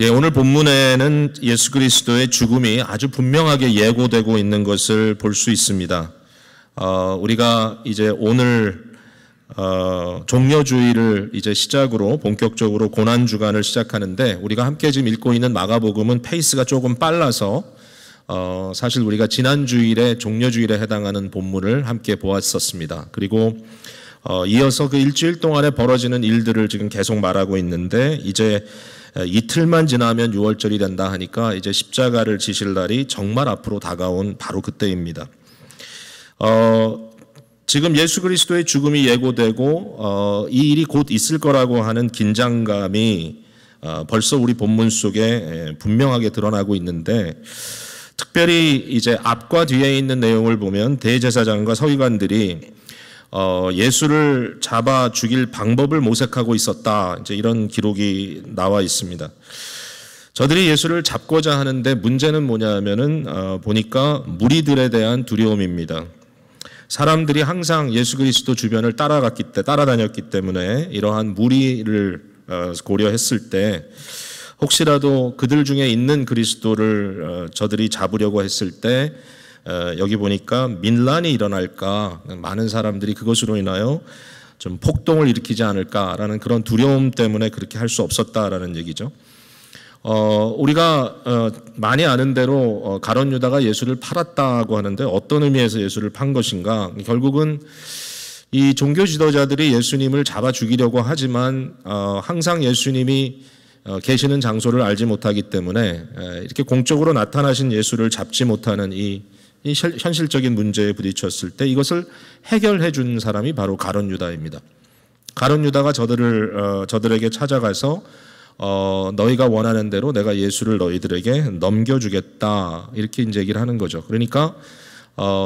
예, 오늘 본문에는 예수 그리스도의 죽음이 아주 분명하게 예고되고 있는 것을 볼 수 있습니다. 우리가 이제 오늘 종려주의를 이제 시작으로 본격적으로 고난주간을 시작하는데, 우리가 함께 지금 읽고 있는 마가복음은 페이스가 조금 빨라서 사실 우리가 지난 주일에 종려주일에 해당하는 본문을 함께 보았었습니다. 그리고 이어서 그 일주일 동안에 벌어지는 일들을 지금 계속 말하고 있는데, 이제 이틀만 지나면 6월절이 된다 하니까 이제 십자가를 지실 날이 정말 앞으로 다가온 바로 그때입니다. 지금 예수 그리스도의 죽음이 예고되고 이 일이 곧 있을 거라고 하는 긴장감이 벌써 우리 본문 속에 분명하게 드러나고 있는데, 특별히 이제 앞과 뒤에 있는 내용을 보면 대제사장과 서기관들이 예수를 잡아 죽일 방법을 모색하고 있었다, 이제 이런 기록이 나와 있습니다. 저들이 예수를 잡고자 하는데 문제는 뭐냐면은 보니까 무리들에 대한 두려움입니다. 사람들이 항상 예수 그리스도 주변을 따라다녔기 때문에 이러한 무리를 고려했을 때 혹시라도 그들 중에 있는 그리스도를 저들이 잡으려고 했을 때 여기 보니까 민란이 일어날까, 많은 사람들이 그것으로 인하여 좀 폭동을 일으키지 않을까라는 그런 두려움 때문에 그렇게 할 수 없었다라는 얘기죠. 우리가 많이 아는 대로 가룟 유다가 예수를 팔았다고 하는데, 어떤 의미에서 예수를 판 것인가? 결국은 이 종교 지도자들이 예수님을 잡아 죽이려고 하지만 항상 예수님이 계시는 장소를 알지 못하기 때문에 이렇게 공적으로 나타나신 예수를 잡지 못하는 이 현실적인 문제에 부딪혔을 때 이것을 해결해 준 사람이 바로 가룟 유다입니다. 가룟 유다가 저들에게 찾아가서 너희가 원하는 대로 내가 예수를 너희들에게 넘겨주겠다, 이렇게 이제 얘기를 하는 거죠. 그러니까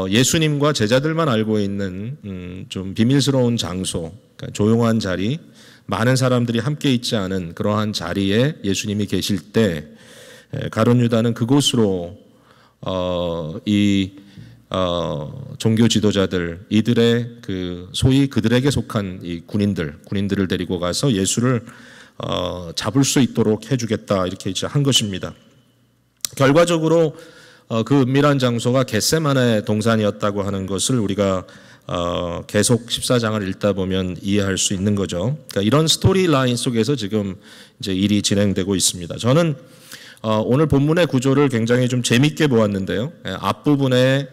예수님과 제자들만 알고 있는 좀 비밀스러운 장소, 그러니까 조용한 자리, 많은 사람들이 함께 있지 않은 그러한 자리에 예수님이 계실 때 가룟 유다는 그곳으로 종교 지도자들, 이들의 소위 그들에게 속한 이 군인들을 데리고 가서 예수를 잡을 수 있도록 해주겠다, 이렇게 이제 한 것입니다. 결과적으로 그 은밀한 장소가 겟세마네 동산이었다고 하는 것을 우리가 계속 14장을 읽다 보면 이해할 수 있는 거죠. 그러니까 이런 스토리 라인 속에서 지금 이제 일이 진행되고 있습니다. 저는 오늘 본문의 구조를 굉장히 좀 재밌게 보았는데요. 앞부분에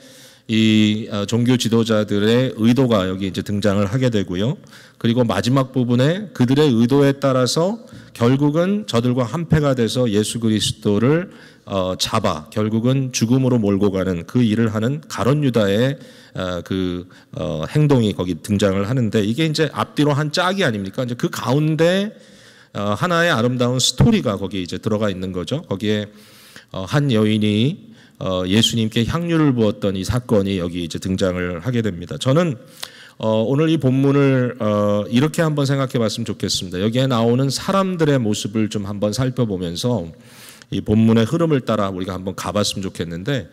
이 종교 지도자들의 의도가 여기 이제 등장을 하게 되고요. 그리고 마지막 부분에 그들의 의도에 따라서 결국은 저들과 한패가 돼서 예수 그리스도를 잡아 결국은 죽음으로 몰고 가는 그 일을 하는 가룟 유다의 행동이 거기 등장을 하는데, 이게 이제 앞뒤로 한 짝이 아닙니까? 이제 그 가운데 하나의 아름다운 스토리가 거기에 이제 들어가 있는 거죠. 거기에 한 여인이 예수님께 향유를 부었던 이 사건이 여기 이제 등장을 하게 됩니다. 저는 오늘 이 본문을 이렇게 한번 생각해 봤으면 좋겠습니다. 여기에 나오는 사람들의 모습을 좀 한번 살펴보면서 이 본문의 흐름을 따라 우리가 한번 가봤으면 좋겠는데,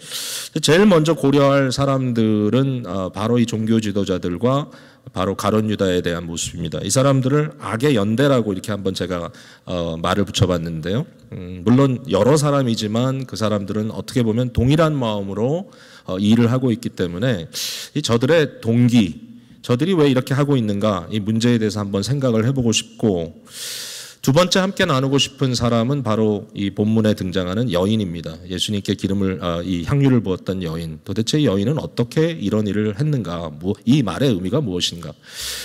제일 먼저 고려할 사람들은 바로 이 종교 지도자들과 바로 가룟 유다에 대한 모습입니다. 이 사람들을 악의 연대라고 이렇게 한번 제가 말을 붙여봤는데요. 물론 여러 사람이지만 그 사람들은 어떻게 보면 동일한 마음으로 일을 하고 있기 때문에 이 저들의 동기, 저들이 왜 이렇게 하고 있는가, 이 문제에 대해서 한번 생각을 해보고 싶고, 두 번째 함께 나누고 싶은 사람은 바로 이 본문에 등장하는 여인입니다. 예수님께 이 향유를 부었던 여인. 도대체 이 여인은 어떻게 이런 일을 했는가? 이 말의 의미가 무엇인가?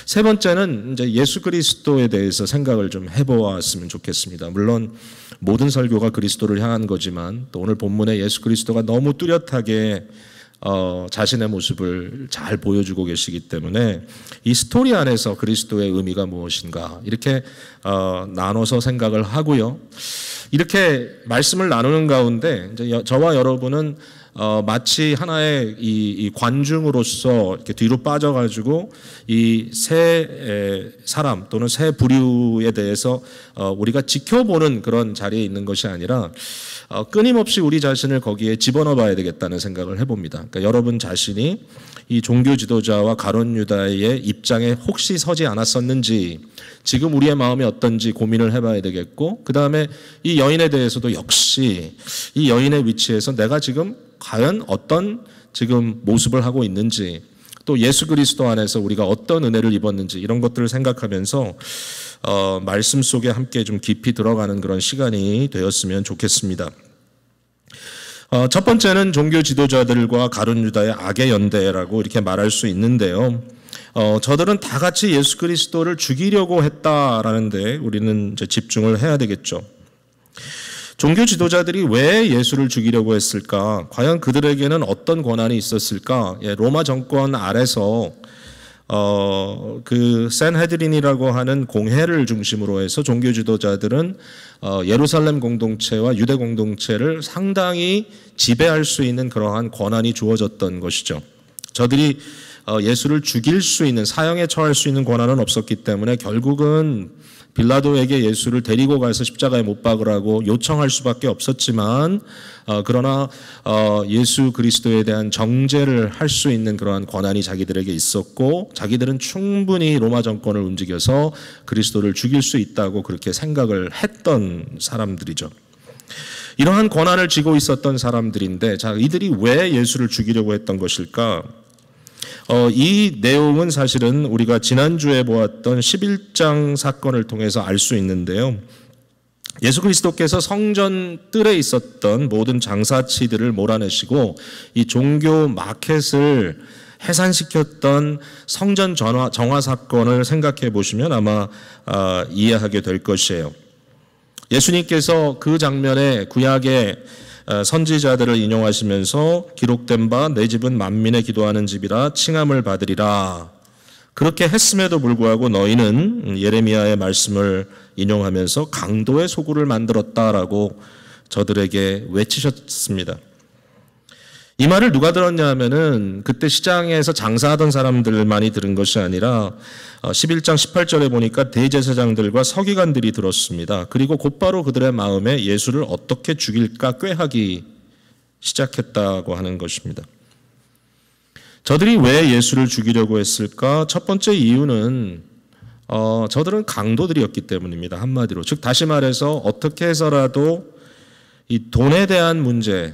세 번째는 이제 예수 그리스도에 대해서 생각을 좀 해보았으면 좋겠습니다. 물론 모든 설교가 그리스도를 향한 거지만, 또 오늘 본문에 예수 그리스도가 너무 뚜렷하게 자신의 모습을 잘 보여주고 계시기 때문에 이 스토리 안에서 그리스도의 의미가 무엇인가, 이렇게 나눠서 생각을 하고요. 이렇게 말씀을 나누는 가운데 이제 저와 여러분은 마치 하나의 이 관중으로서 이렇게 뒤로 빠져가지고 이 새 사람 또는 새 부류에 대해서 우리가 지켜보는 그런 자리에 있는 것이 아니라 끊임없이 우리 자신을 거기에 집어넣어봐야 되겠다는 생각을 해봅니다. 그러니까 여러분 자신이 이 종교 지도자와 가룟 유다의 입장에 혹시 서지 않았었는지, 지금 우리의 마음이 어떤지 고민을 해봐야 되겠고, 그 다음에 이 여인에 대해서도 역시 이 여인의 위치에서 내가 지금 과연 어떤 지금 모습을 하고 있는지, 또 예수 그리스도 안에서 우리가 어떤 은혜를 입었는지, 이런 것들을 생각하면서 말씀 속에 함께 좀 깊이 들어가는 그런 시간이 되었으면 좋겠습니다. 첫 번째는 종교 지도자들과 가룟 유다의 악의 연대라고 이렇게 말할 수 있는데요. 저들은 다 같이 예수 그리스도를 죽이려고 했다라는데 우리는 이제 집중을 해야 되겠죠. 종교 지도자들이 왜 예수를 죽이려고 했을까? 과연 그들에게는 어떤 권한이 있었을까? 로마 정권 아래서 그 산헤드린이라고 하는 공회를 중심으로 해서 종교 지도자들은 예루살렘 공동체와 유대 공동체를 상당히 지배할 수 있는 그러한 권한이 주어졌던 것이죠. 저들이 예수를 죽일 수 있는, 사형에 처할 수 있는 권한은 없었기 때문에 결국은 빌라도에게 예수를 데리고 가서 십자가에 못 박으라고 요청할 수밖에 없었지만, 그러나 예수 그리스도에 대한 정죄를 할 수 있는 그러한 권한이 자기들에게 있었고, 자기들은 충분히 로마 정권을 움직여서 그리스도를 죽일 수 있다고 그렇게 생각을 했던 사람들이죠. 이러한 권한을 쥐고 있었던 사람들인데, 자, 이들이 왜 예수를 죽이려고 했던 것일까? 이 내용은 사실은 우리가 지난주에 보았던 11장 사건을 통해서 알 수 있는데요. 예수 그리스도께서 성전 뜰에 있었던 모든 장사치들을 몰아내시고 이 종교 마켓을 해산시켰던 성전 정화 사건을 생각해 보시면 아마 이해하게 될 것이에요. 예수님께서 그 장면에 구약의 선지자들을 인용하시면서 기록된 바 내 집은 만민의 기도하는 집이라 칭함을 받으리라. 그렇게 했음에도 불구하고 너희는 예레미야의 말씀을 인용하면서 강도의 소굴을 만들었다라고 저들에게 외치셨습니다. 이 말을 누가 들었냐 하면은 그때 시장에서 장사하던 사람들만이 들은 것이 아니라 11장 18절에 보니까 대제사장들과 서기관들이 들었습니다. 그리고 곧바로 그들의 마음에 예수를 어떻게 죽일까 꾀하기 시작했다고 하는 것입니다. 저들이 왜 예수를 죽이려고 했을까? 첫 번째 이유는 저들은 강도들이었기 때문입니다. 한마디로. 즉 다시 말해서 어떻게 해서라도 이 돈에 대한 문제,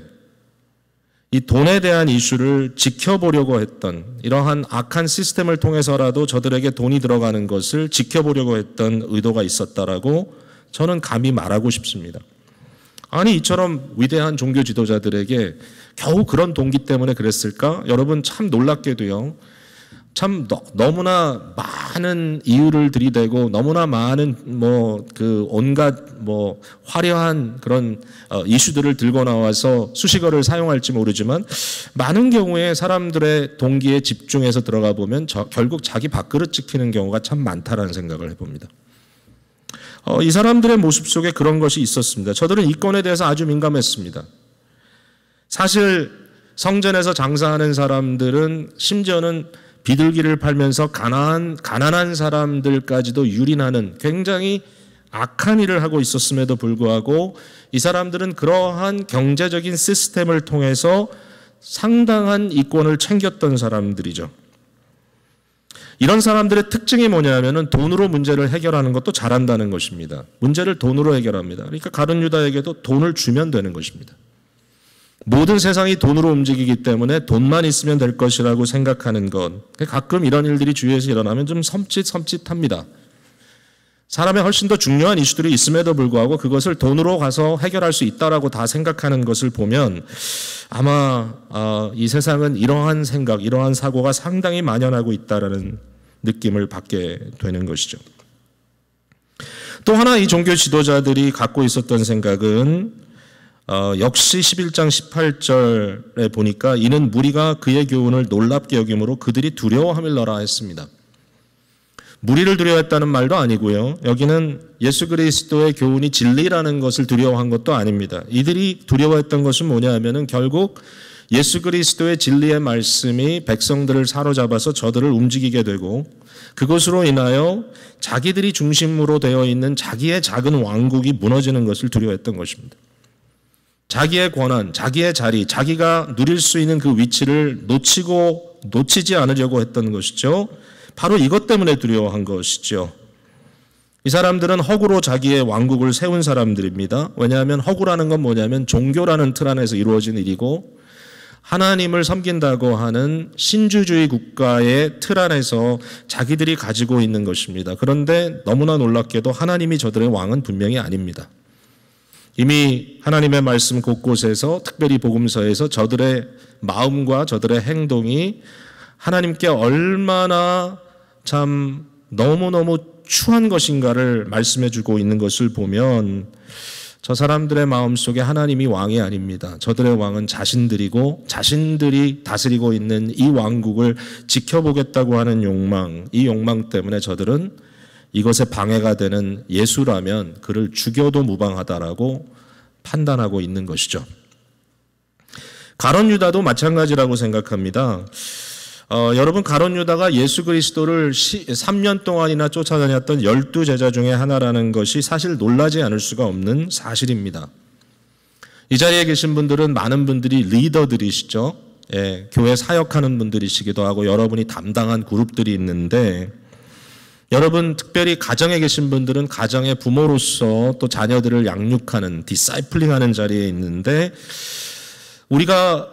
이 돈에 대한 이슈를 지켜보려고 했던, 이러한 악한 시스템을 통해서라도 저들에게 돈이 들어가는 것을 지켜보려고 했던 의도가 있었다라고 저는 감히 말하고 싶습니다. 아니, 이처럼 위대한 종교 지도자들에게 겨우 그런 동기 때문에 그랬을까? 여러분 참 놀랍게도요. 참 너무나 많은 이유를 들이대고 너무나 많은 온갖 화려한 그런 이슈들을 들고 나와서 수식어를 사용할지 모르지만 많은 경우에 사람들의 동기에 집중해서 들어가 보면 결국 자기 밥그릇 지키는 경우가 참 많다라는 생각을 해봅니다. 이 사람들의 모습 속에 그런 것이 있었습니다. 저들은 이권에 대해서 아주 민감했습니다. 사실 성전에서 장사하는 사람들은 심지어는 비둘기를 팔면서 가난한 사람들까지도 유린하는 굉장히 악한 일을 하고 있었음에도 불구하고 이 사람들은 그러한 경제적인 시스템을 통해서 상당한 이권을 챙겼던 사람들이죠. 이런 사람들의 특징이 뭐냐면은 돈으로 문제를 해결하는 것도 잘한다는 것입니다. 문제를 돈으로 해결합니다. 그러니까 가룟 유다에게도 돈을 주면 되는 것입니다. 모든 세상이 돈으로 움직이기 때문에 돈만 있으면 될 것이라고 생각하는 것. 가끔 이런 일들이 주위에서 일어나면 좀 섬찟합니다. 사람의 훨씬 더 중요한 이슈들이 있음에도 불구하고 그것을 돈으로 가서 해결할 수 있다라고 다 생각하는 것을 보면 아마 이 세상은 이러한 생각, 이러한 사고가 상당히 만연하고 있다라는 느낌을 받게 되는 것이죠. 또 하나 이 종교 지도자들이 갖고 있었던 생각은 역시 11장 18절에 보니까 이는 무리가 그의 교훈을 놀랍게 여김으로 그들이 두려워함일러라 했습니다. 무리를 두려워했다는 말도 아니고요. 여기는 예수 그리스도의 교훈이 진리라는 것을 두려워한 것도 아닙니다. 이들이 두려워했던 것은 뭐냐 하면은 결국 예수 그리스도의 진리의 말씀이 백성들을 사로잡아서 저들을 움직이게 되고 그것으로 인하여 자기들이 중심으로 되어 있는 자기의 작은 왕국이 무너지는 것을 두려워했던 것입니다. 자기의 권한, 자기의 자리, 자기가 누릴 수 있는 그 위치를 놓치지 않으려고 했던 것이죠. 바로 이것 때문에 두려워한 것이죠. 이 사람들은 허구로 자기의 왕국을 세운 사람들입니다. 왜냐하면 허구라는 건 뭐냐면 종교라는 틀 안에서 이루어진 일이고 하나님을 섬긴다고 하는 신주주의 국가의 틀 안에서 자기들이 가지고 있는 것입니다. 그런데 너무나 놀랍게도 하나님이 저들의 왕은 분명히 아닙니다. 이미 하나님의 말씀 곳곳에서 특별히 복음서에서 저들의 마음과 저들의 행동이 하나님께 얼마나 참 너무너무 추한 것인가를 말씀해 주고 있는 것을 보면 저 사람들의 마음속에 하나님이 왕이 아닙니다. 저들의 왕은 자신들이고 자신들이 다스리고 있는 이 왕국을 지켜보겠다고 하는 욕망, 이 욕망 때문에 저들은 이것에 방해가 되는 예수라면 그를 죽여도 무방하다라고 판단하고 있는 것이죠. 가룟 유다도 마찬가지라고 생각합니다. 여러분 가룟 유다가 예수 그리스도를 3년 동안이나 쫓아다녔던 12제자 중에 하나라는 것이 사실 놀라지 않을 수가 없는 사실입니다. 이 자리에 계신 분들은 많은 분들이 리더들이시죠. 예, 교회 사역하는 분들이시기도 하고 여러분이 담당한 그룹들이 있는데 여러분 특별히 가정에 계신 분들은 가정의 부모로서 또 자녀들을 양육하는 디사이플링하는 자리에 있는데 우리가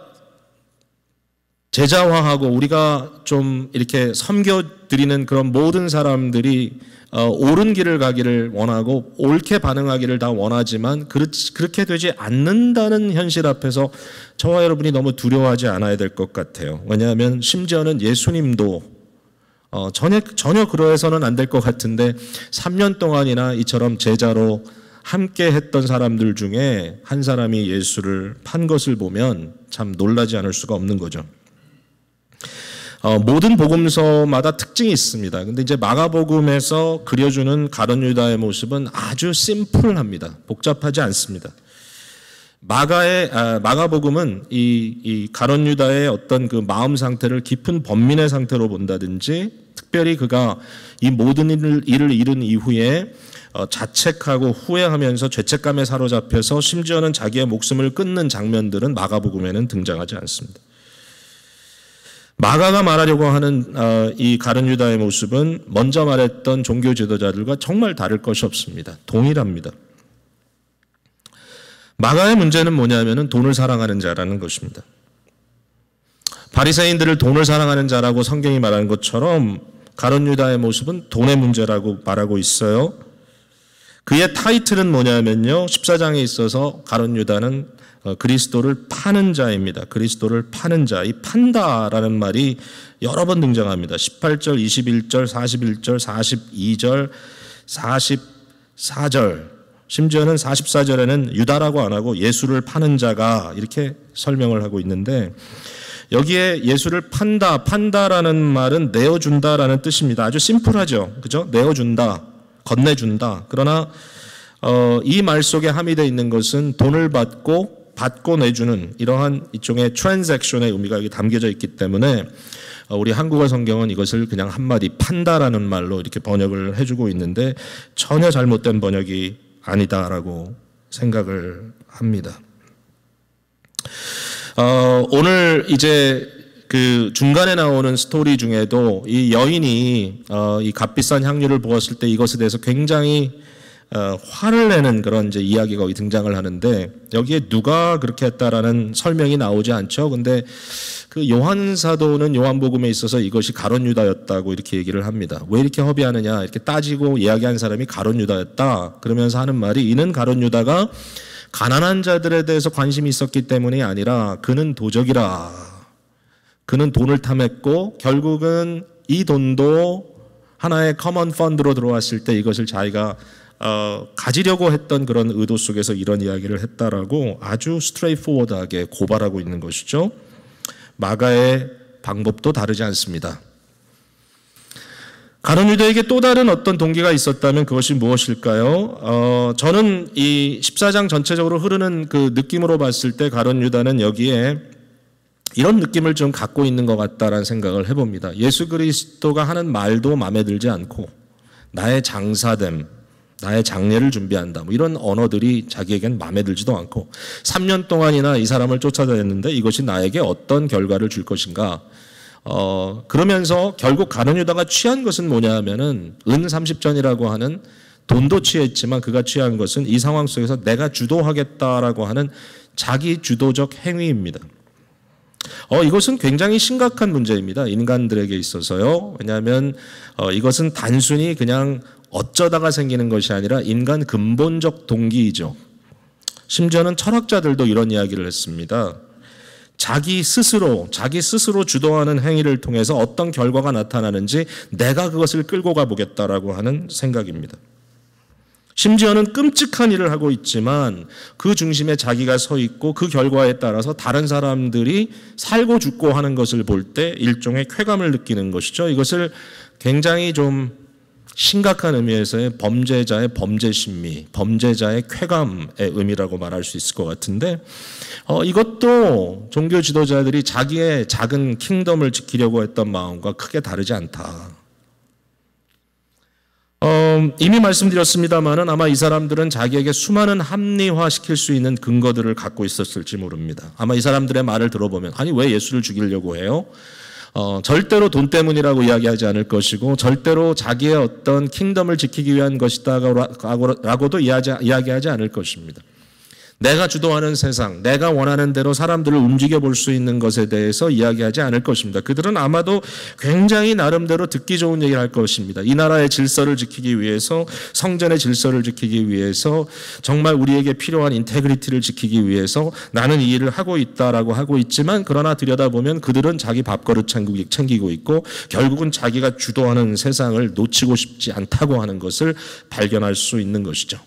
제자화하고 우리가 좀 이렇게 섬겨드리는 그런 모든 사람들이 옳은 길을 가기를 원하고 옳게 반응하기를 다 원하지만 그렇게 되지 않는다는 현실 앞에서 저와 여러분이 너무 두려워하지 않아야 될 것 같아요. 왜냐하면 심지어는 예수님도 전혀 그러해서는 안 될 것 같은데 3년 동안이나 이처럼 제자로 함께 했던 사람들 중에 한 사람이 예수를 판 것을 보면 참 놀라지 않을 수가 없는 거죠. 모든 복음서마다 특징이 있습니다. 근데 이제 마가복음에서 그려주는 가룟 유다의 모습은 아주 심플합니다. 복잡하지 않습니다. 마가복음은 이 가룟 유다의 어떤 그 마음 상태를 깊은 번민의 상태로 본다든지 특별히 그가 이 모든 일을 이룬 이후에 자책하고 후회하면서 죄책감에 사로잡혀서 심지어는 자기의 목숨을 끊는 장면들은 마가복음에는 등장하지 않습니다. 마가가 말하려고 하는 이 가룟 유다의 모습은 먼저 말했던 종교 지도자들과 정말 다를 것이 없습니다. 동일합니다. 마가의 문제는 뭐냐면은 돈을 사랑하는 자라는 것입니다. 바리새인들을 돈을 사랑하는 자라고 성경이 말하는 것처럼 가룟 유다의 모습은 돈의 문제라고 말하고 있어요. 그의 타이틀은 뭐냐면요. 14장에 있어서 가룟 유다는 그리스도를 파는 자입니다. 그리스도를 파는 자. 이 판다라는 말이 여러 번 등장합니다. 18절, 21절, 41절, 42절, 44절. 심지어는 44절에는 유다라고 안 하고 예수를 파는 자가 이렇게 설명을 하고 있는데 여기에 예수를 판다라는 말은 내어준다라는 뜻입니다. 아주 심플하죠. 그죠? 내어준다, 건네준다. 그러나 이 말 속에 함의되어 있는 것은 돈을 받고 내주는 이러한 일종의 트랜잭션의 의미가 여기 담겨져 있기 때문에 우리 한국어 성경은 이것을 그냥 한마디 판다라는 말로 이렇게 번역을 해주고 있는데 전혀 잘못된 번역이 아니다라고 생각을 합니다. 오늘 이제 그 중간에 나오는 스토리 중에도 이 여인이 이 값비싼 향유를 부었을 때 이것에 대해서 굉장히 화를 내는 그런 이제 이야기가 거기 등장을 하는데 여기에 누가 그렇게 했다라는 설명이 나오지 않죠. 근데 그 요한 사도는 요한복음에 있어서 이것이 가룟 유다였다고 이렇게 얘기를 합니다. 왜 이렇게 허비하느냐 이렇게 따지고 이야기한 사람이 가룟 유다였다 그러면서 하는 말이 이는 가룟 유다가 가난한 자들에 대해서 관심이 있었기 때문이 아니라 그는 도적이라. 그는 돈을 탐했고 결국은 이 돈도 하나의 커먼 펀드로 들어왔을 때 이것을 자기가 가지려고 했던 그런 의도 속에서 이런 이야기를 했다라고 아주 스트레이트포워드하게 고발하고 있는 것이죠. 마가의 방법도 다르지 않습니다. 가룟 유다에게 또 다른 어떤 동기가 있었다면 그것이 무엇일까요? 저는 이 14장 전체적으로 흐르는 그 느낌으로 봤을 때 가룟 유다는 여기에 이런 느낌을 좀 갖고 있는 것 같다라는 생각을 해봅니다. 예수 그리스도가 하는 말도 마음에 들지 않고 나의 장사됨, 나의 장례를 준비한다, 뭐 이런 언어들이 자기에겐 마음에 들지도 않고 3년 동안이나 이 사람을 쫓아다녔는데 이것이 나에게 어떤 결과를 줄 것인가. 그러면서 결국 가룟 유다가 취한 것은 뭐냐 하면은 은 30전이라고 하는 돈도 취했지만 그가 취한 것은 이 상황 속에서 내가 주도하겠다라고 하는 자기 주도적 행위입니다. 이것은 굉장히 심각한 문제입니다. 인간들에게 있어서요. 왜냐하면 이것은 단순히 그냥 어쩌다가 생기는 것이 아니라 인간 근본적 동기이죠. 심지어는 철학자들도 이런 이야기를 했습니다. 자기 스스로 주도하는 행위를 통해서 어떤 결과가 나타나는지 내가 그것을 끌고 가보겠다라고 하는 생각입니다. 심지어는 끔찍한 일을 하고 있지만 그 중심에 자기가 서 있고 그 결과에 따라서 다른 사람들이 살고 죽고 하는 것을 볼 때 일종의 쾌감을 느끼는 것이죠. 이것을 굉장히 좀 심각한 의미에서의 범죄자의 범죄심리, 범죄자의 쾌감의 의미라고 말할 수 있을 것 같은데 이것도 종교 지도자들이 자기의 작은 킹덤을 지키려고 했던 마음과 크게 다르지 않다. 이미 말씀드렸습니다만은 아마 이 사람들은 자기에게 수많은 합리화시킬 수 있는 근거들을 갖고 있었을지 모릅니다. 아마 이 사람들의 말을 들어보면 아니 왜 예수를 죽이려고 해요? 절대로 돈 때문이라고 이야기하지 않을 것이고 절대로 자기의 어떤 킹덤을 지키기 위한 것이다라고도 이야기하지 않을 것입니다. 내가 주도하는 세상, 내가 원하는 대로 사람들을 움직여 볼 수 있는 것에 대해서 이야기하지 않을 것입니다. 그들은 아마도 굉장히 나름대로 듣기 좋은 얘기를 할 것입니다. 이 나라의 질서를 지키기 위해서, 성전의 질서를 지키기 위해서, 정말 우리에게 필요한 인테그리티를 지키기 위해서 나는 이 일을 하고 있다라고 하고 있지만 그러나 들여다보면 그들은 자기 밥그릇 챙기고 있고 결국은 자기가 주도하는 세상을 놓치고 싶지 않다고 하는 것을 발견할 수 있는 것이죠.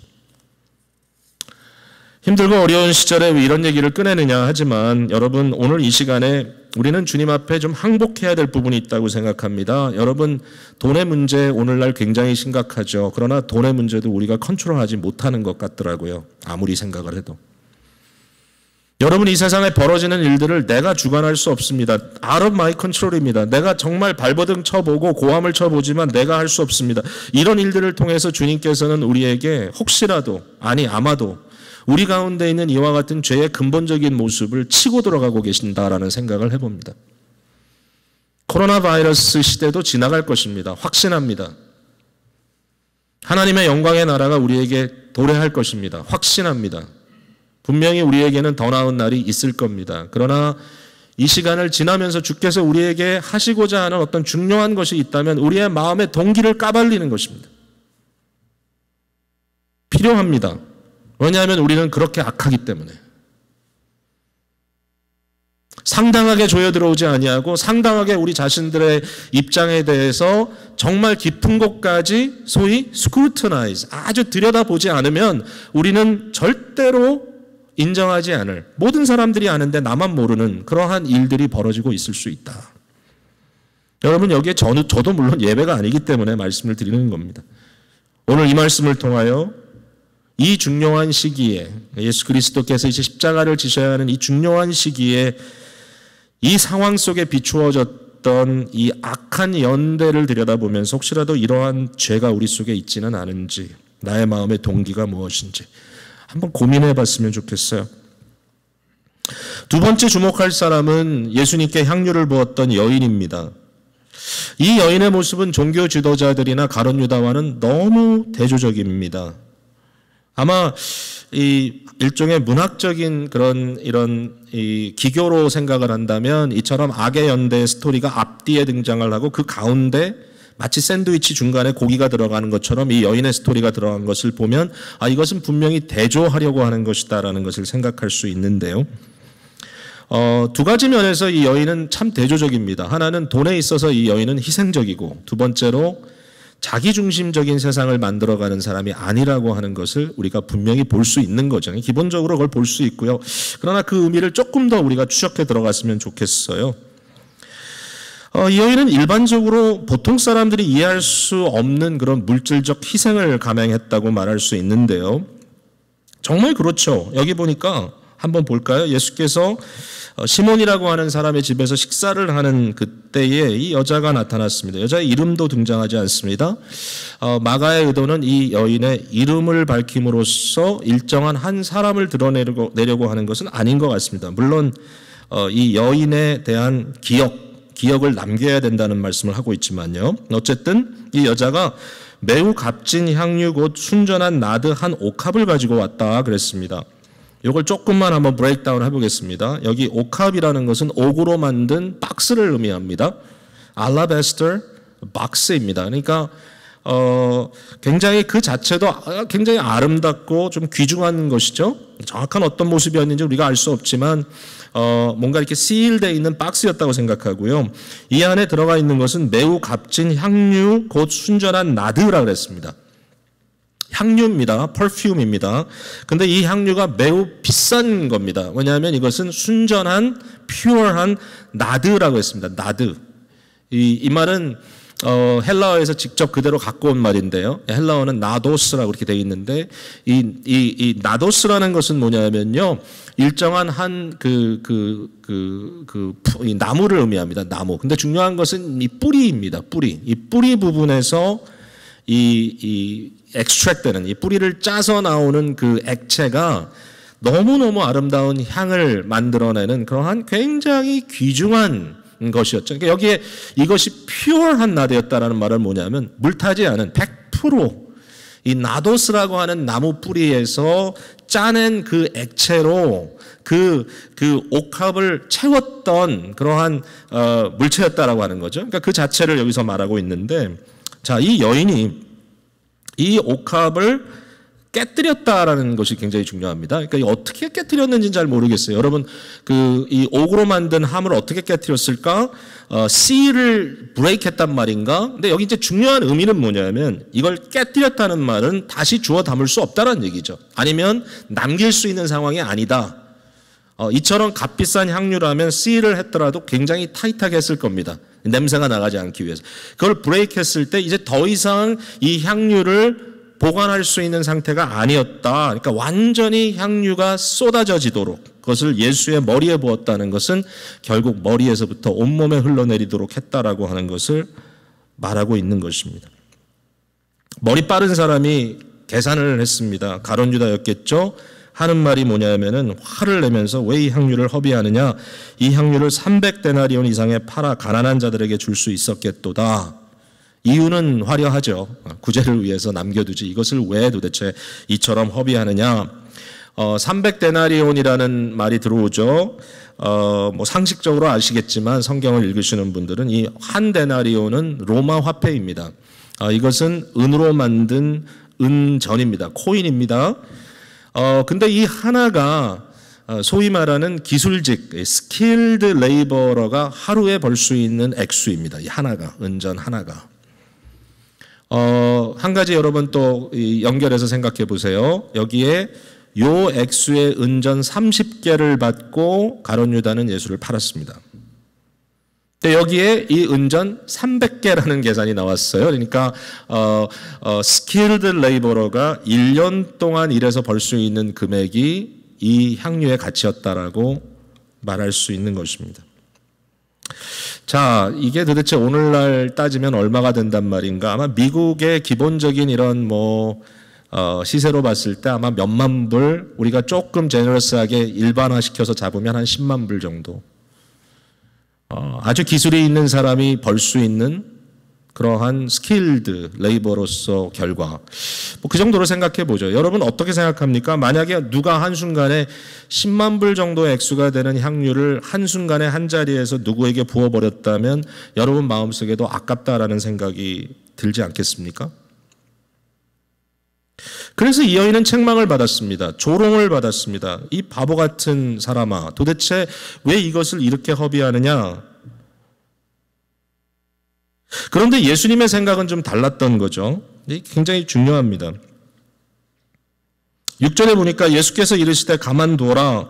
힘들고 어려운 시절에 왜 이런 얘기를 꺼내느냐 하지만 여러분 오늘 이 시간에 우리는 주님 앞에 좀 항복해야 될 부분이 있다고 생각합니다. 여러분 돈의 문제 오늘날 굉장히 심각하죠. 그러나 돈의 문제도 우리가 컨트롤하지 못하는 것 같더라고요. 아무리 생각을 해도. 여러분 이 세상에 벌어지는 일들을 내가 주관할 수 없습니다. Out of my control입니다. 내가 정말 발버둥 쳐보고 고함을 쳐보지만 내가 할 수 없습니다. 이런 일들을 통해서 주님께서는 우리에게 혹시라도 아마도 우리 가운데 있는 이와 같은 죄의 근본적인 모습을 치고 들어가고 계신다라는 생각을 해봅니다. 코로나 바이러스 시대도 지나갈 것입니다. 확신합니다. 하나님의 영광의 나라가 우리에게 도래할 것입니다. 확신합니다. 분명히 우리에게는 더 나은 날이 있을 겁니다. 그러나 이 시간을 지나면서 주께서 우리에게 하시고자 하는 어떤 중요한 것이 있다면 우리의 마음의 동기를 까발리는 것입니다. 필요합니다. 왜냐하면 우리는 그렇게 악하기 때문에. 상당하게 조여 들어오지 아니하고 상당하게 우리 자신들의 입장에 대해서 정말 깊은 곳까지 소위 scrutinize, 아주 들여다보지 않으면 우리는 절대로 인정하지 않을, 모든 사람들이 아는데 나만 모르는 그러한 일들이 벌어지고 있을 수 있다. 여러분 여기에 저도 물론 예배가 아니기 때문에 말씀을 드리는 겁니다. 오늘 이 말씀을 통하여 이 중요한 시기에 예수 그리스도께서 이제 십자가를 지셔야 하는 이 중요한 시기에 이 상황 속에 비추어졌던 이 악한 연대를 들여다보면서 혹시라도 이러한 죄가 우리 속에 있지는 않은지, 나의 마음의 동기가 무엇인지 한번 고민해 봤으면 좋겠어요. 두 번째 주목할 사람은 예수님께 향유를 부었던 여인입니다. 이 여인의 모습은 종교 지도자들이나 가룟 유다와는 너무 대조적입니다. 아마 이 일종의 문학적인 이런 기교로 생각을 한다면 이처럼 악의 연대 스토리가 앞뒤에 등장을 하고 그 가운데 마치 샌드위치 중간에 고기가 들어가는 것처럼 이 여인의 스토리가 들어간 것을 보면 이것은 분명히 대조하려고 하는 것이다라는 것을 생각할 수 있는데요. 두 가지 면에서 이 여인은 참 대조적입니다. 하나는 돈에 있어서 이 여인은 희생적이고 두 번째로 자기중심적인 세상을 만들어가는 사람이 아니라고 하는 것을 우리가 분명히 볼 수 있는 거죠. 기본적으로 그걸 볼 수 있고요. 그러나 그 의미를 조금 더 우리가 추적해 들어갔으면 좋겠어요. 이 여인은 일반적으로 보통 사람들이 이해할 수 없는 그런 물질적 희생을 감행했다고 말할 수 있는데요. 정말 그렇죠. 여기 보니까 한번 볼까요? 예수께서 시몬이라고 하는 사람의 집에서 식사를 하는 그때에 이 여자가 나타났습니다. 여자의 이름도 등장하지 않습니다. 마가의 의도는 이 여인의 이름을 밝힘으로써 일정한 한 사람을 드러내려고 하는 것은 아닌 것 같습니다. 물론 이 여인에 대한 기억을 남겨야 된다는 말씀을 하고 있지만요. 어쨌든 이 여자가 매우 값진 향유 곧 순전한 나드 한 옥합을 가지고 왔다 그랬습니다. 이걸 조금만 한번 브레이크다운 해보겠습니다. 여기 옥합이라는 것은 옥으로 만든 박스를 의미합니다. 알라베스터 박스입니다. 그러니까 굉장히 그 자체도 굉장히 아름답고 좀 귀중한 것이죠. 정확한 어떤 모습이었는지 우리가 알 수 없지만 뭔가 이렇게 시일되어 있는 박스였다고 생각하고요. 이 안에 들어가 있는 것은 매우 값진 향유 곧 순전한 나드라 그랬습니다. 향유입니다. perfume입니다. 근데 이 향유가 매우 비싼 겁니다. 왜냐하면 이것은 순전한 pure한 나드라고 했습니다. 나드. 이 말은 헬라어에서 직접 그대로 갖고 온 말인데요. 헬라어는 나도스라고 이렇게 되어 있는데 이 나도스라는 것은 뭐냐면요. 일정한 한 이 나무를 의미합니다. 나무. 근데 중요한 것은 이 뿌리입니다. 뿌리. 이 뿌리 부분에서 이 extract 되는 이 뿌리를 짜서 나오는 그 액체가 너무너무 아름다운 향을 만들어내는 그러한 굉장히 귀중한 것이었죠. 그러니까 여기에 이것이 퓨어한 나드였다라는 말은 뭐냐면 물타지 않은 100% 이 나도스라고 하는 나무 뿌리에서 짜낸 그 액체로 그 옥합을 채웠던 그러한 물체였다라고 하는 거죠. 그러니까 그 자체를 여기서 말하고 있는데, 자, 이 여인이 이 옥합을 깨뜨렸다라는 것이 굉장히 중요합니다. 그러니까 어떻게 깨뜨렸는지는 잘 모르겠어요. 여러분, 이 옥으로 만든 함을 어떻게 깨뜨렸을까? 씨를 브레이크했단 말인가? 근데 여기 이제 중요한 의미는 뭐냐면 이걸 깨뜨렸다는 말은 다시 주워 담을 수 없다는 얘기죠. 아니면 남길 수 있는 상황이 아니다. 이처럼 값비싼 향유라면 씨를 했더라도 굉장히 타이트하게 했을 겁니다. 냄새가 나가지 않기 위해서. 그걸 브레이크했을 때 이제 더 이상 이 향유를 보관할 수 있는 상태가 아니었다. 그러니까 완전히 향유가 쏟아져지도록 그것을 예수의 머리에 부었다는 것은 결국 머리에서부터 온몸에 흘러내리도록 했다라고 하는 것을 말하고 있는 것입니다. 머리 빠른 사람이 계산을 했습니다. 가룟 유다였겠죠. 하는 말이 뭐냐면은 화를 내면서 왜 이 향유를 허비하느냐. 이 향유를 300데나리온 이상에 팔아 가난한 자들에게 줄 수 있었겠도다. 이유는 화려하죠. 구제를 위해서 남겨두지 이것을 왜 도대체 이처럼 허비하느냐. 300데나리온이라는 말이 들어오죠. 뭐 상식적으로 아시겠지만 성경을 읽으시는 분들은 이 한 데나리온은 로마 화폐입니다. 이것은 은으로 만든 은전입니다. 코인입니다. 근데 이 하나가 소위 말하는 기술직, 스킬드 레이버러가 하루에 벌 수 있는 액수입니다. 이 하나가, 은전 하나가. 한 가지 여러분 또 연결해서 생각해 보세요. 여기에 요 액수의 은전 30개를 받고 가룟 유다는 예수를 팔았습니다. 근데 여기에 이 은전 300개라는 계산이 나왔어요. 그러니까 스킬드 레이버러가 1년 동안 일해서 벌 수 있는 금액이 이 향유의 가치였다라고 말할 수 있는 것입니다. 자, 이게 도대체 오늘날 따지면 얼마가 된단 말인가? 아마 미국의 기본적인 이런 시세로 봤을 때 아마 몇만 불, 우리가 조금 제너러스하게 일반화시켜서 잡으면 한 10만 불 정도. 아주 기술이 있는 사람이 벌 수 있는 그러한 스킬드 레이버로서 결과. 그 정도로 생각해 보죠. 여러분 어떻게 생각합니까? 만약에 누가 한순간에 10만 불 정도의 액수가 되는 향유를 한순간에 한 자리에서 누구에게 부어버렸다면 여러분 마음속에도 아깝다라는 생각이 들지 않겠습니까? 그래서 이 여인은 책망을 받았습니다. 조롱을 받았습니다. 이 바보 같은 사람아, 도대체 왜 이것을 이렇게 허비하느냐? 그런데 예수님의 생각은 좀 달랐던 거죠. 굉장히 중요합니다. 6절에 보니까 예수께서 이르시되 가만두어라.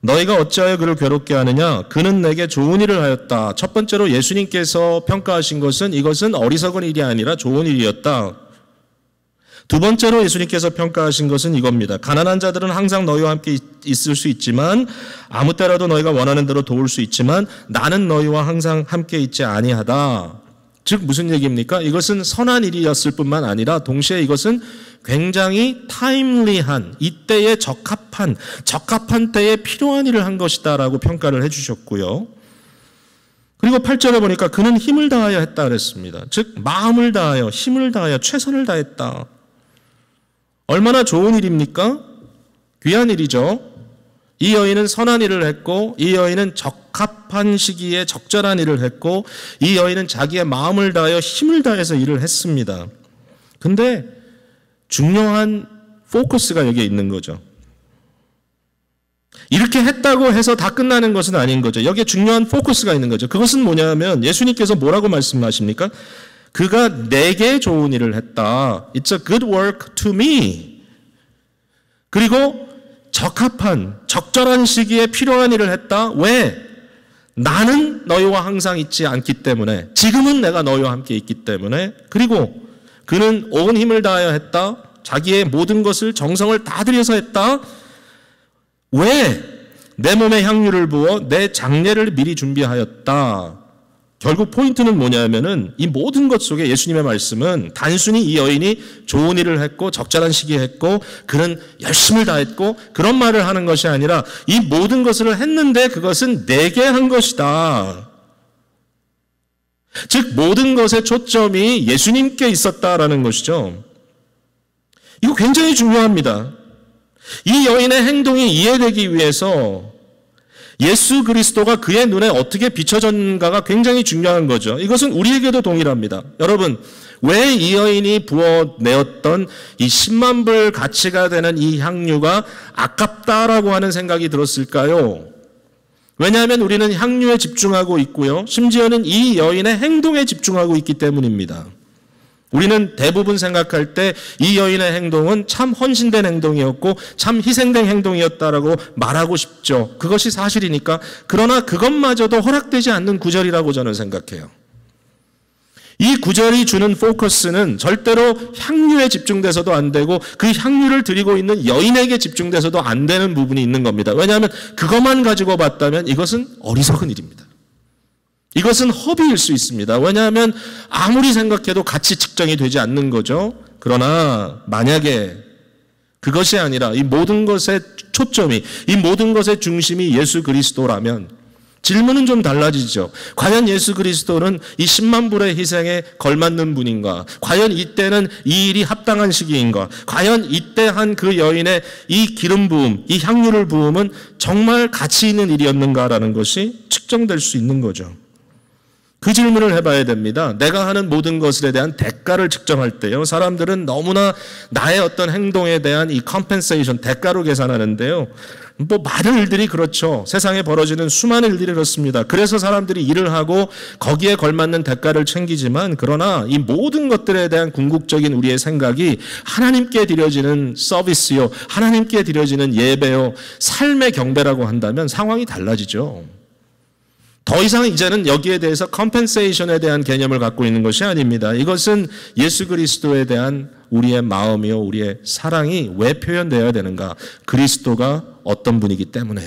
너희가 어찌하여 그를 괴롭게 하느냐? 그는 내게 좋은 일을 하였다. 첫 번째로 예수님께서 평가하신 것은 이것은 어리석은 일이 아니라 좋은 일이었다. 두 번째로 예수님께서 평가하신 것은 이겁니다. 가난한 자들은 항상 너희와 함께 있을 수 있지만 아무 때라도 너희가 원하는 대로 도울 수 있지만 나는 너희와 항상 함께 있지 아니하다. 즉 무슨 얘기입니까? 이것은 선한 일이었을 뿐만 아니라 동시에 이것은 굉장히 타임리한, 이때에 적합한 때에 필요한 일을 한 것이다라고 평가를 해주셨고요. 그리고 8절에 보니까 그는 힘을 다하여 했다 그랬습니다. 즉 마음을 다하여 힘을 다하여 최선을 다했다. 얼마나 좋은 일입니까? 귀한 일이죠. 이 여인은 선한 일을 했고 이 여인은 적합한 시기에 적절한 일을 했고 이 여인은 자기의 마음을 다하여 힘을 다해서 일을 했습니다. 근데 중요한 포커스가 여기에 있는 거죠. 이렇게 했다고 해서 다 끝나는 것은 아닌 거죠. 여기에 중요한 포커스가 있는 거죠. 그것은 뭐냐면 예수님께서 뭐라고 말씀하십니까? 그가 내게 좋은 일을 했다. It's a good work to me. 그리고 적절한 시기에 필요한 일을 했다. 왜? 나는 너희와 항상 있지 않기 때문에, 지금은 내가 너희와 함께 있기 때문에, 그리고 그는 온 힘을 다하여 했다. 자기의 모든 것을 정성을 다 들여서 했다. 왜? 내 몸에 향유를 부어 내 장례를 미리 준비하였다. 결국 포인트는 뭐냐면은 이 모든 것 속에 예수님의 말씀은 단순히 이 여인이 좋은 일을 했고 적절한 시기에 했고 그는 열심을 다했고 그런 말을 하는 것이 아니라 이 모든 것을 했는데 그것은 내게 한 것이다. 즉 모든 것의 초점이 예수님께 있었다라는 것이죠. 이거 굉장히 중요합니다. 이 여인의 행동이 이해되기 위해서 예수 그리스도가 그의 눈에 어떻게 비춰졌는가가 굉장히 중요한 거죠. 이것은 우리에게도 동일합니다. 여러분, 왜 이 여인이 부어내었던 이 10만 불 가치가 되는 이 향유가 아깝다라고 하는 생각이 들었을까요? 왜냐하면 우리는 향유에 집중하고 있고요. 심지어는 이 여인의 행동에 집중하고 있기 때문입니다. 우리는 대부분 생각할 때 이 여인의 행동은 참 헌신된 행동이었고 참 희생된 행동이었다라고 말하고 싶죠. 그것이 사실이니까. 그러나 그것마저도 허락되지 않는 구절이라고 저는 생각해요. 이 구절이 주는 포커스는 절대로 향유에 집중돼서도 안 되고 그 향유를 드리고 있는 여인에게 집중돼서도 안 되는 부분이 있는 겁니다. 왜냐하면 그것만 가지고 봤다면 이것은 어리석은 일입니다. 이것은 허비일 수 있습니다. 왜냐하면 아무리 생각해도 가치 측정이 되지 않는 거죠. 그러나 만약에 그것이 아니라 이 모든 것의 초점이, 이 모든 것의 중심이 예수 그리스도라면 질문은 좀 달라지죠. 과연 예수 그리스도는 이 10만 불의 희생에 걸맞는 분인가? 과연 이때는 이 일이 합당한 시기인가? 과연 이때 한 그 여인의 이 기름 부음, 이 향유를 부음은 정말 가치 있는 일이었는가라는 것이 측정될 수 있는 거죠. 그 질문을 해봐야 됩니다. 내가 하는 모든 것에 대한 대가를 측정할 때요. 사람들은 너무나 나의 어떤 행동에 대한 이 컴펜세이션, 대가로 계산하는데요. 많은 일들이 그렇죠. 세상에 벌어지는 수많은 일들이 그렇습니다. 그래서 사람들이 일을 하고 거기에 걸맞는 대가를 챙기지만 그러나 이 모든 것들에 대한 궁극적인 우리의 생각이 하나님께 드려지는 서비스요. 하나님께 드려지는 예배요. 삶의 경배라고 한다면 상황이 달라지죠. 더 이상 이제는 여기에 대해서 컴펜세이션에 대한 개념을 갖고 있는 것이 아닙니다. 이것은 예수 그리스도에 대한 우리의 마음이요, 우리의 사랑이 왜 표현되어야 되는가? 그리스도가 어떤 분이기 때문에.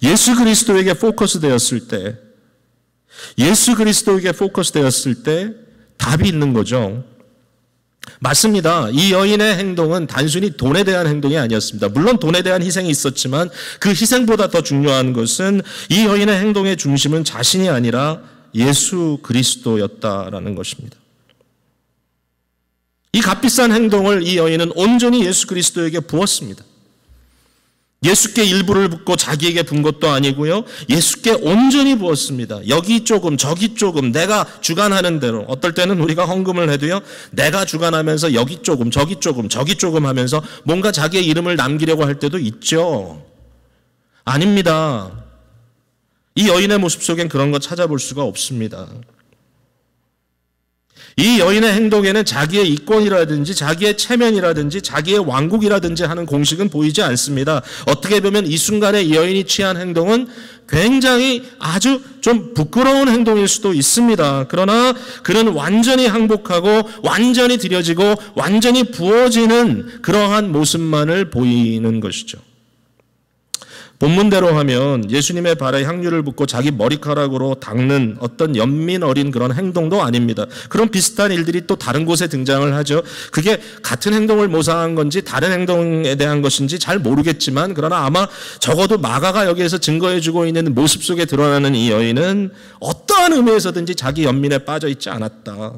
예수 그리스도에게 포커스 되었을 때, 예수 그리스도에게 포커스 되었을 때 답이 있는 거죠. 맞습니다. 이 여인의 행동은 단순히 돈에 대한 행동이 아니었습니다. 물론 돈에 대한 희생이 있었지만 그 희생보다 더 중요한 것은 이 여인의 행동의 중심은 자신이 아니라 예수 그리스도였다라는 것입니다. 이 값비싼 행동을 이 여인은 온전히 예수 그리스도에게 부었습니다. 예수께 일부를 붓고 자기에게 분 것도 아니고요. 예수께 온전히 부었습니다. 여기 조금 저기 조금 내가 주관하는 대로, 어떨 때는 우리가 헌금을 해도요. 내가 주관하면서 여기 조금 저기 조금 저기 조금 하면서 뭔가 자기의 이름을 남기려고 할 때도 있죠. 아닙니다. 이 여인의 모습 속엔 그런 거 찾아볼 수가 없습니다. 이 여인의 행동에는 자기의 이권이라든지 자기의 체면이라든지 자기의 왕국이라든지 하는 공식은 보이지 않습니다. 어떻게 보면 이 순간에 이 여인이 취한 행동은 굉장히 아주 좀 부끄러운 행동일 수도 있습니다. 그러나 그는 완전히 항복하고 완전히 드려지고 완전히 부어지는 그러한 모습만을 보이는 것이죠. 본문대로 하면 예수님의 발에 향유를 붓고 자기 머리카락으로 닦는 어떤 연민 어린 그런 행동도 아닙니다. 그런 비슷한 일들이 또 다른 곳에 등장을 하죠. 그게 같은 행동을 모사한 건지 다른 행동에 대한 것인지 잘 모르겠지만, 그러나 아마 적어도 마가가 여기에서 증거해주고 있는 모습 속에 드러나는 이 여인은 어떠한 의미에서든지 자기 연민에 빠져 있지 않았다.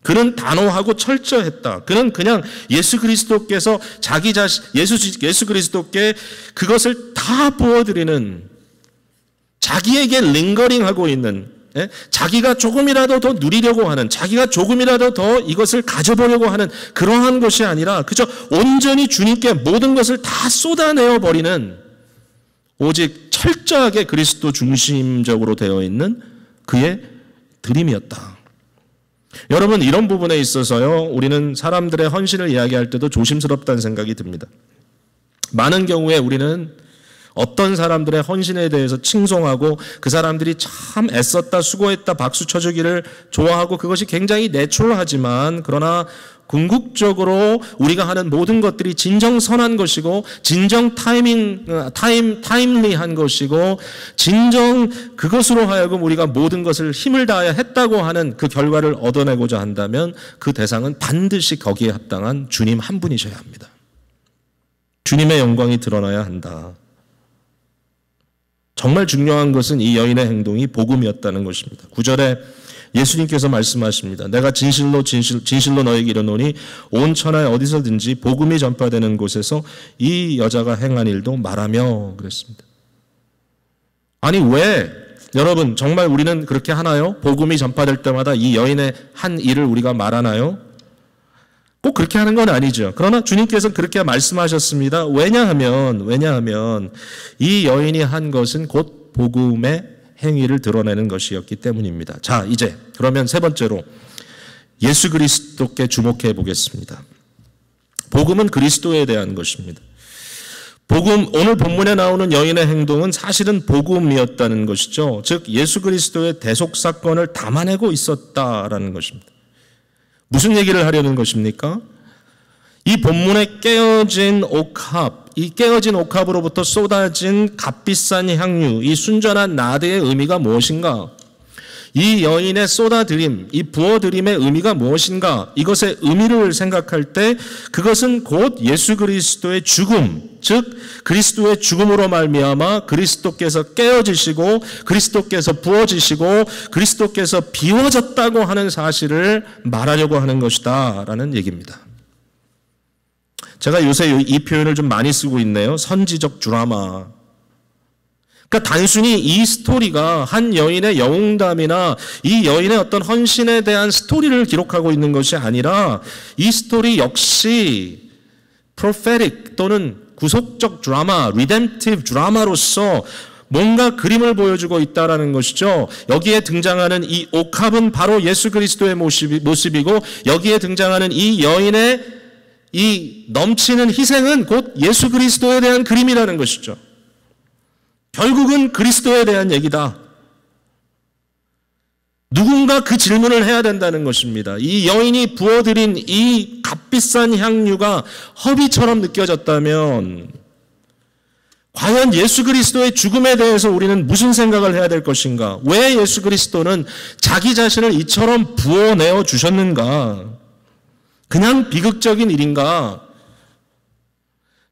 그는 단호하고 철저했다. 그는 그냥 예수 그리스도께서 자기 자신, 예수 그리스도께 그것을 다 부어드리는, 자기에게 링거링하고 있는, 자기가 조금이라도 더 누리려고 하는, 자기가 조금이라도 더 이것을 가져보려고 하는 그러한 것이 아니라 그저 온전히 주님께 모든 것을 다 쏟아내어 버리는, 오직 철저하게 그리스도 중심적으로 되어 있는 그의 드림이었다. 여러분, 이런 부분에 있어서요, 우리는 사람들의 헌신을 이야기할 때도 조심스럽다는 생각이 듭니다. 많은 경우에 우리는 어떤 사람들의 헌신에 대해서 칭송하고 그 사람들이 참 애썼다, 수고했다, 박수 쳐주기를 좋아하고 그것이 굉장히 내추럴하지만, 그러나 궁극적으로 우리가 하는 모든 것들이 진정 선한 것이고 진정 타임리한 것이고 진정 그것으로 하여금 우리가 모든 것을 힘을 다하여 했다고 하는 그 결과를 얻어내고자 한다면 그 대상은 반드시 거기에 합당한 주님 한 분이셔야 합니다. 주님의 영광이 드러나야 한다. 정말 중요한 것은 이 여인의 행동이 복음이었다는 것입니다. 9절에 예수님께서 말씀하십니다. 내가 진실로 너에게 이르노니 온 천하에 어디서든지 복음이 전파되는 곳에서 이 여자가 행한 일도 말하며 그랬습니다. 아니, 왜 여러분 정말 우리는 그렇게 하나요? 복음이 전파될 때마다 이 여인의 한 일을 우리가 말하나요? 꼭 그렇게 하는 건 아니죠. 그러나 주님께서는 그렇게 말씀하셨습니다. 왜냐하면 이 여인이 한 것은 곧 복음의 행위를 드러내는 것이었기 때문입니다. 자, 이제 그러면 세 번째로 예수 그리스도께 주목해 보겠습니다. 복음은 그리스도에 대한 것입니다. 복음, 오늘 본문에 나오는 여인의 행동은 사실은 복음이었다는 것이죠. 즉 예수 그리스도의 대속 사건을 담아내고 있었다라는 것입니다. 무슨 얘기를 하려는 것입니까? 이 본문에 깨어진 옥합, 이 깨어진 옥합으로부터 쏟아진 값비싼 향유, 이 순전한 나드의 의미가 무엇인가? 이 여인의 쏟아드림, 이 부어드림의 의미가 무엇인가? 이것의 의미를 생각할 때 그것은 곧 예수 그리스도의 죽음, 즉 그리스도의 죽음으로 말미암아 그리스도께서 깨어지시고 그리스도께서 부어지시고 그리스도께서 비워졌다고 하는 사실을 말하려고 하는 것이다 라는 얘기입니다. 제가 요새 이 표현을 좀 많이 쓰고 있네요. 선지적 드라마. 그러니까 단순히 이 스토리가 한 여인의 영웅담이나 이 여인의 어떤 헌신에 대한 스토리를 기록하고 있는 것이 아니라 이 스토리 역시 prophetic 또는 구속적 드라마, redemptive 드라마로서 뭔가 그림을 보여주고 있다라는 것이죠. 여기에 등장하는 이 옥합은 바로 예수 그리스도의 모습이고 여기에 등장하는 이 여인의 이 넘치는 희생은 곧 예수 그리스도에 대한 그림이라는 것이죠. 결국은 그리스도에 대한 얘기다. 누군가 그 질문을 해야 된다는 것입니다. 이 여인이 부어들인 이 값비싼 향유가 허비처럼 느껴졌다면 과연 예수 그리스도의 죽음에 대해서 우리는 무슨 생각을 해야 될 것인가? 왜 예수 그리스도는 자기 자신을 이처럼 부어내어 주셨는가? 그냥 비극적인 일인가?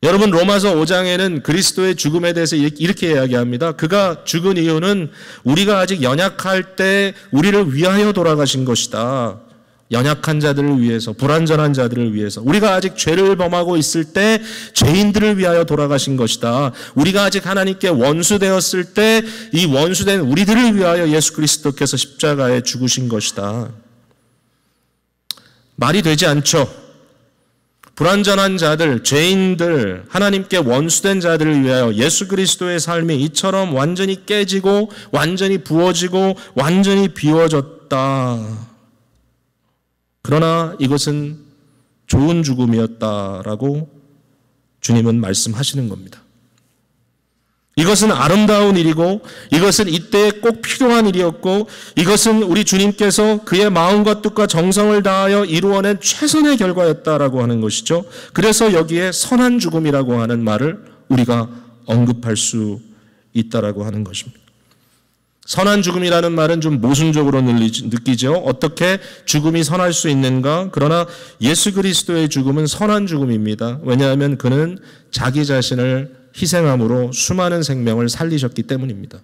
여러분, 로마서 5장에는 그리스도의 죽음에 대해서 이렇게 이야기합니다. 그가 죽은 이유는 우리가 아직 연약할 때 우리를 위하여 돌아가신 것이다. 연약한 자들을 위해서, 불완전한 자들을 위해서, 우리가 아직 죄를 범하고 있을 때 죄인들을 위하여 돌아가신 것이다. 우리가 아직 하나님께 원수되었을 때 이 원수된 우리들을 위하여 예수 그리스도께서 십자가에 죽으신 것이다. 말이 되지 않죠. 불완전한 자들, 죄인들, 하나님께 원수된 자들을 위하여 예수 그리스도의 삶이 이처럼 완전히 깨지고 완전히 부어지고 완전히 비워졌다. 그러나 이것은 좋은 죽음이었다라고 주님은 말씀하시는 겁니다. 이것은 아름다운 일이고 이것은 이때에 꼭 필요한 일이었고 이것은 우리 주님께서 그의 마음과 뜻과 정성을 다하여 이루어낸 최선의 결과였다라고 하는 것이죠. 그래서 여기에 선한 죽음이라고 하는 말을 우리가 언급할 수 있다라고 하는 것입니다. 선한 죽음이라는 말은 좀 모순적으로 느끼죠. 어떻게 죽음이 선할 수 있는가? 그러나 예수 그리스도의 죽음은 선한 죽음입니다. 왜냐하면 그는 자기 자신을 희생함으로 수많은 생명을 살리셨기 때문입니다.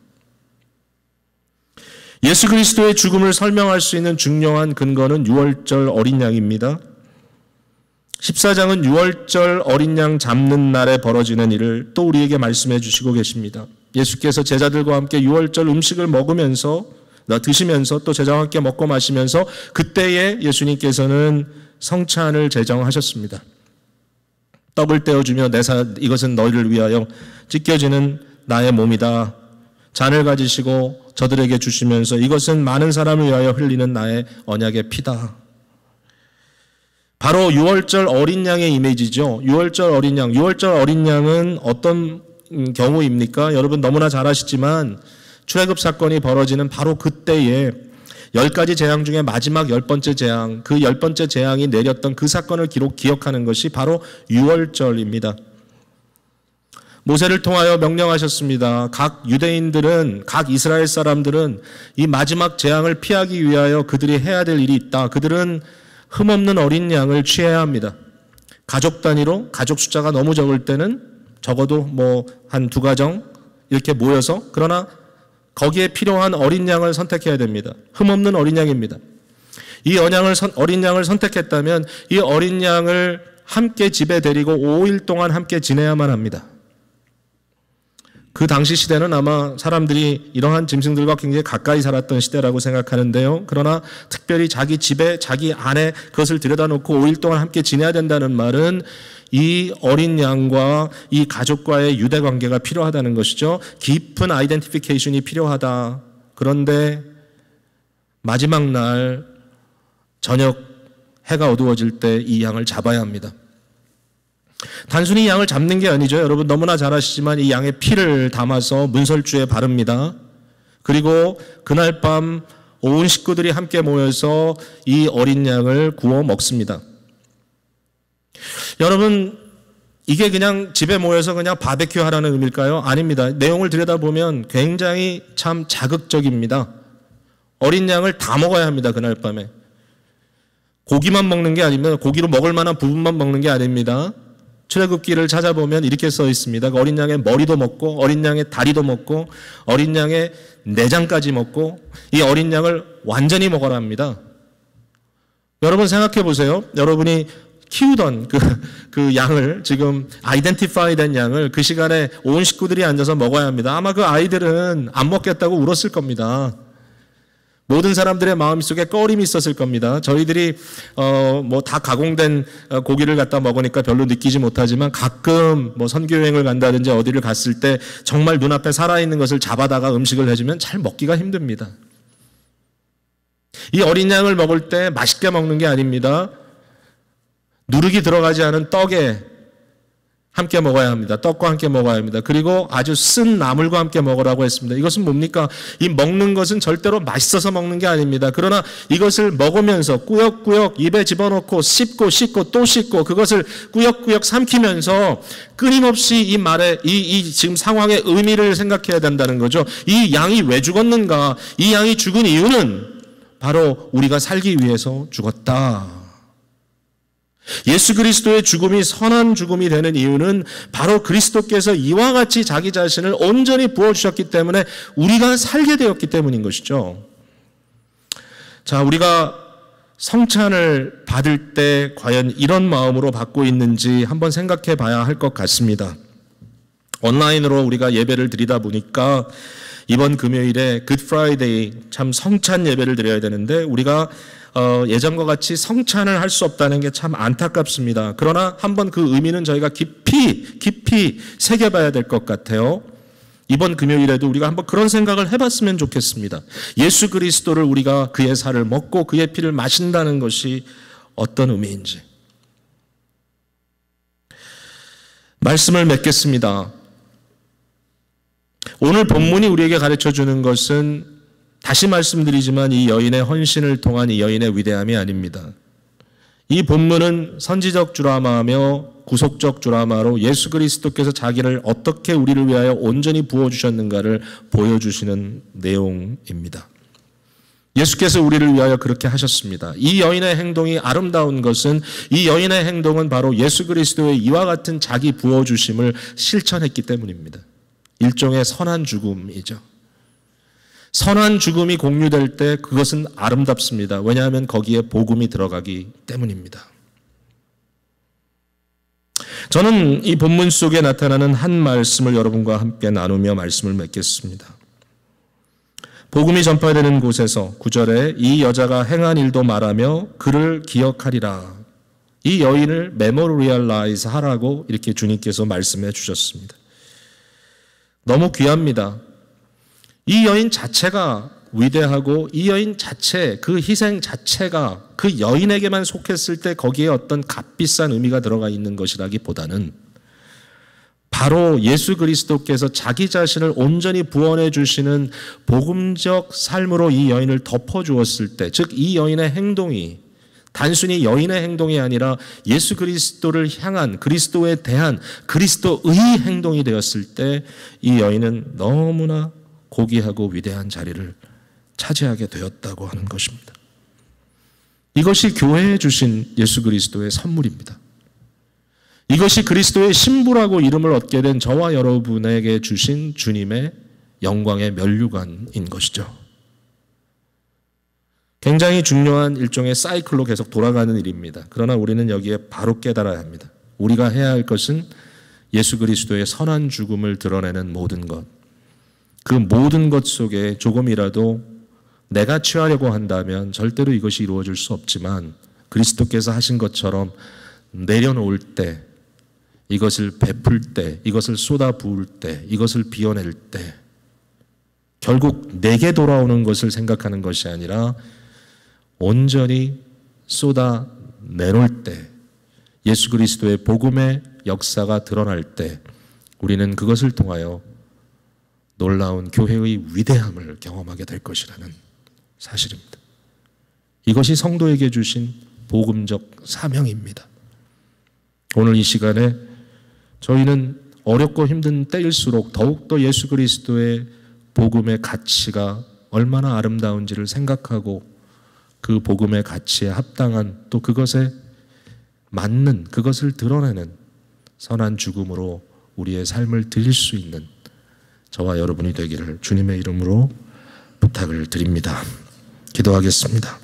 예수 그리스도의 죽음을 설명할 수 있는 중요한 근거는 유월절 어린 양입니다. 14장은 유월절 어린 양 잡는 날에 벌어지는 일을 또 우리에게 말씀해 주시고 계십니다. 예수께서 제자들과 함께 유월절 음식을 먹으면서 드시면서 또 제자와 함께 먹고 마시면서 그때에 예수님께서는 성찬을 제정하셨습니다. 떡을 떼어주며 이것은 너희를 위하여 찢겨지는 나의 몸이다. 잔을 가지시고 저들에게 주시면서 이것은 많은 사람을 위하여 흘리는 나의 언약의 피다. 바로 유월절 어린 양의 이미지죠. 유월절 어린 양. 유월절 어린 양은 어떤 경우입니까? 여러분 너무나 잘 아시지만 출애굽 사건이 벌어지는 바로 그때에 10가지 재앙 중에 마지막 10번째 재앙, 그 10번째 재앙이 내렸던 그 사건을 기억하는 것이 바로 유월절입니다. 모세를 통하여 명령하셨습니다. 각 유대인들은, 각 이스라엘 사람들은 이 마지막 재앙을 피하기 위하여 그들이 해야 될 일이 있다. 그들은 흠없는 어린 양을 취해야 합니다. 가족 단위로 가족 숫자가 너무 적을 때는 적어도 한 2가정 이렇게 모여서 그러나 거기에 필요한 어린 양을 선택해야 됩니다. 흠없는 어린 양입니다. 이 어린 양을 선택했다면 이 어린 양을 함께 집에 데리고 5일 동안 함께 지내야만 합니다. 그 당시 시대는 아마 사람들이 이러한 짐승들과 굉장히 가까이 살았던 시대라고 생각하는데요. 그러나 특별히 자기 집에 자기 안에 그것을 들여다놓고 5일 동안 함께 지내야 된다는 말은 이 어린 양과 이 가족과의 유대 관계가 필요하다는 것이죠. 깊은 아이덴티피케이션이 필요하다. 그런데 마지막 날 저녁 해가 어두워질 때 이 양을 잡아야 합니다. 단순히 양을 잡는 게 아니죠. 여러분 너무나 잘 아시지만 이 양의 피를 담아서 문설주에 바릅니다. 그리고 그날 밤 온 식구들이 함께 모여서 이 어린 양을 구워 먹습니다. 여러분 이게 그냥 집에 모여서 그냥 바베큐 하라는 의미일까요? 아닙니다. 내용을 들여다보면 굉장히 참 자극적입니다. 어린 양을 다 먹어야 합니다. 그날 밤에. 고기만 먹는 게 아니면 고기로 먹을 만한 부분만 먹는 게 아닙니다. 출애굽기를 찾아보면 이렇게 써 있습니다. 어린 양의 머리도 먹고 어린 양의 다리도 먹고 어린 양의 내장까지 먹고 이 어린 양을 완전히 먹어라 합니다. 여러분 생각해 보세요. 여러분이 키우던 그 양을 지금 아이덴티파이 된 양을 그 시간에 온 식구들이 앉아서 먹어야 합니다. 아마 그 아이들은 안 먹겠다고 울었을 겁니다. 모든 사람들의 마음속에 꺼림이 있었을 겁니다. 저희들이 다 가공된 고기를 갖다 먹으니까 별로 느끼지 못하지만 가끔 선교여행을 간다든지 어디를 갔을 때 정말 눈앞에 살아있는 것을 잡아다가 음식을 해주면 잘 먹기가 힘듭니다. 이 어린 양을 먹을 때 맛있게 먹는 게 아닙니다. 누룩이 들어가지 않은 떡에 함께 먹어야 합니다. 떡과 함께 먹어야 합니다. 그리고 아주 쓴 나물과 함께 먹으라고 했습니다. 이것은 뭡니까? 이 먹는 것은 절대로 맛있어서 먹는 게 아닙니다. 그러나 이것을 먹으면서 꾸역꾸역 입에 집어넣고 씹고 또 씹고 그것을 꾸역꾸역 삼키면서 끊임없이 이 말에 이 지금 상황의 의미를 생각해야 된다는 거죠. 이 양이 왜 죽었는가? 이 양이 죽은 이유는 바로 우리가 살기 위해서 죽었다. 예수 그리스도의 죽음이 선한 죽음이 되는 이유는 바로 그리스도께서 이와 같이 자기 자신을 온전히 부어주셨기 때문에 우리가 살게 되었기 때문인 것이죠. 자, 우리가 성찬을 받을 때 과연 이런 마음으로 받고 있는지 한번 생각해 봐야 할 것 같습니다. 온라인으로 우리가 예배를 드리다 보니까 이번 금요일에 굿 프라이데이 참 성찬 예배를 드려야 되는데 우리가 예전과 같이 성찬을 할 수 없다는 게 참 안타깝습니다. 그러나 한번 그 의미는 저희가 깊이 새겨봐야 될 것 같아요. 이번 금요일에도 우리가 한번 그런 생각을 해봤으면 좋겠습니다. 예수 그리스도를 우리가 그의 살을 먹고 그의 피를 마신다는 것이 어떤 의미인지. 말씀을 맺겠습니다. 오늘 본문이 우리에게 가르쳐주는 것은 다시 말씀드리지만 이 여인의 헌신을 통한 이 여인의 위대함이 아닙니다. 이 본문은 선지적 드라마며 구속적 드라마로 예수 그리스도께서 자기를 어떻게 우리를 위하여 온전히 부어주셨는가를 보여주시는 내용입니다. 예수께서 우리를 위하여 그렇게 하셨습니다. 이 여인의 행동이 아름다운 것은 이 여인의 행동은 바로 예수 그리스도의 이와 같은 자기 부어주심을 실천했기 때문입니다. 일종의 선한 죽음이죠. 선한 죽음이 공유될 때 그것은 아름답습니다. 왜냐하면 거기에 복음이 들어가기 때문입니다. 저는 이 본문 속에 나타나는 한 말씀을 여러분과 함께 나누며 말씀을 맺겠습니다. 복음이 전파되는 곳에서 9절에 이 여자가 행한 일도 말하며 그를 기억하리라. 이 여인을 메모리얼라이즈 하라고 이렇게 주님께서 말씀해 주셨습니다. 너무 귀합니다. 이 여인 자체가 위대하고 이 여인 자체, 그 희생 자체가 그 여인에게만 속했을 때 거기에 어떤 값비싼 의미가 들어가 있는 것이라기보다는 바로 예수 그리스도께서 자기 자신을 온전히 부원해 주시는 복음적 삶으로 이 여인을 덮어주었을 때, 즉 이 여인의 행동이 단순히 여인의 행동이 아니라 예수 그리스도를 향한 그리스도에 대한 그리스도의 행동이 되었을 때 이 여인은 너무나 고귀하고 위대한 자리를 차지하게 되었다고 하는 것입니다. 이것이 교회에 주신 예수 그리스도의 선물입니다. 이것이 그리스도의 신부라고 이름을 얻게 된 저와 여러분에게 주신 주님의 영광의 면류관인 것이죠. 굉장히 중요한 일종의 사이클로 계속 돌아가는 일입니다. 그러나 우리는 여기에 바로 깨달아야 합니다. 우리가 해야 할 것은 예수 그리스도의 선한 죽음을 드러내는 모든 것, 그 모든 것 속에 조금이라도 내가 취하려고 한다면 절대로 이것이 이루어질 수 없지만 그리스도께서 하신 것처럼 내려놓을 때, 이것을 베풀 때, 이것을 쏟아 부을 때, 이것을 비워낼 때 결국 내게 돌아오는 것을 생각하는 것이 아니라 온전히 쏟아 내놓을 때, 예수 그리스도의 복음의 역사가 드러날 때 우리는 그것을 통하여 놀라운 교회의 위대함을 경험하게 될 것이라는 사실입니다. 이것이 성도에게 주신 복음적 사명입니다. 오늘 이 시간에 저희는 어렵고 힘든 때일수록 더욱더 예수 그리스도의 복음의 가치가 얼마나 아름다운지를 생각하고 그 복음의 가치에 합당한 또 그것에 맞는 그것을 드러내는 선한 죽음으로 우리의 삶을 드릴 수 있는 저와 여러분이 되기를 주님의 이름으로 부탁을 드립니다. 기도하겠습니다.